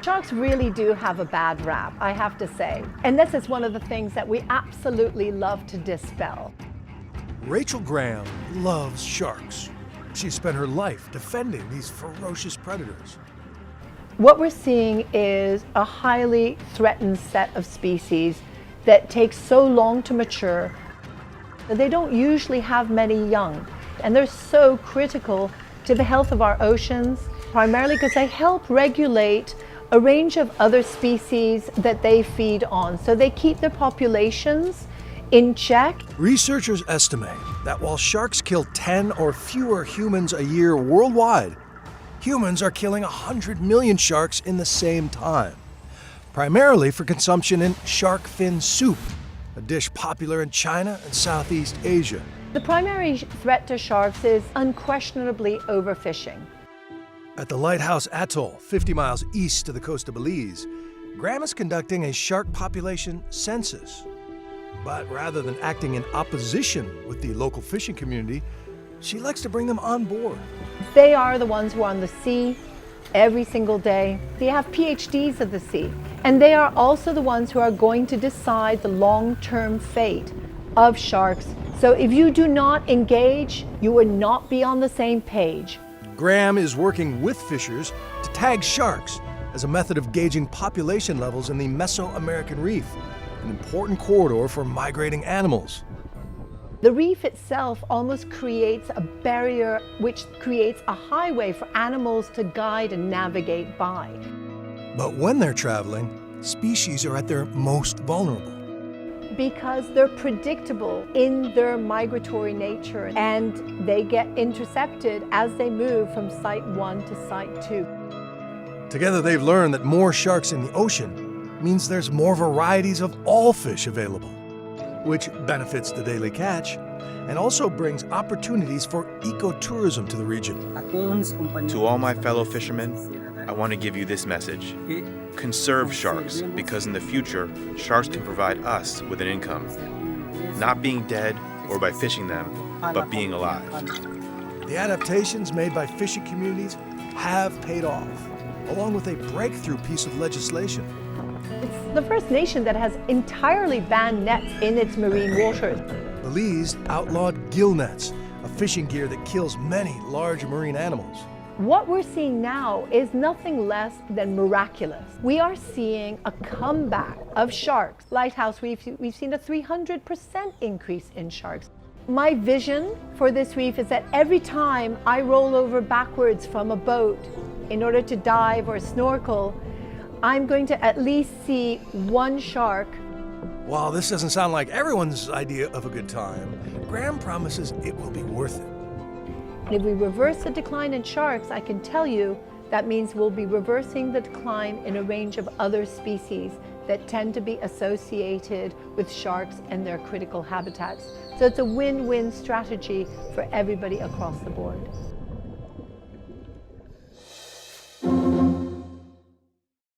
Sharks really do have a bad rap, I have to say. And this is one of the things that we absolutely love to dispel. Rachel Graham loves sharks. She spent her life defending these ferocious predators. What we're seeing is a highly threatened set of species that takes so long to mature. They don't usually have many young, and they're so critical to the health of our oceans, primarily because they help regulate a range of other species that they feed on. So they keep their populations in check. Researchers estimate that while sharks kill 10 or fewer humans a year worldwide, humans are killing 100 million sharks in the same time, primarily for consumption in shark fin soup, a dish popular in China and Southeast Asia. The primary threat to sharks is unquestionably overfishing. At the Lighthouse Atoll, 50 miles east of the coast of Belize, Graham is conducting a shark population census. But rather than acting in opposition with the local fishing community, she likes to bring them on board. They are the ones who are on the sea every single day. They have PhDs of the sea, and they are also the ones who are going to decide the long-term fate of sharks. So if you do not engage, you will not be on the same page. Graham is working with fishers to tag sharks as a method of gauging population levels in the Mesoamerican reef, an important corridor for migrating animals. The reef itself almost creates a barrier which creates a highway for animals to guide and navigate by. But when they're traveling, species are at their most vulnerable. Because they're predictable in their migratory nature, and they get intercepted as they move from site 1 to site 2. Together they've learned that more sharks in the ocean means there's more varieties of all fish available, which benefits the daily catch and also brings opportunities for ecotourism to the region. To all my fellow fishermen, I want to give you this message. Conserve sharks, because in the future, sharks can provide us with an income. Not being dead or by fishing them, but being alive. The adaptations made by fishing communities have paid off, along with a breakthrough piece of legislation. It's the first nation that has entirely banned nets in its marine waters. Belize outlawed gill nets, a fishing gear that kills many large marine animals. What we're seeing now is nothing less than miraculous. We are seeing a comeback of sharks. Lighthouse, we've seen a 300% increase in sharks. My vision for this reef is that every time I roll over backwards from a boat in order to dive or snorkel, I'm going to at least see one shark. While this doesn't sound like everyone's idea of a good time, Graham promises it will be worth it. If we reverse the decline in sharks, I can tell you that means we'll be reversing the decline in a range of other species that tend to be associated with sharks and their critical habitats. So it's a win-win strategy for everybody across the board.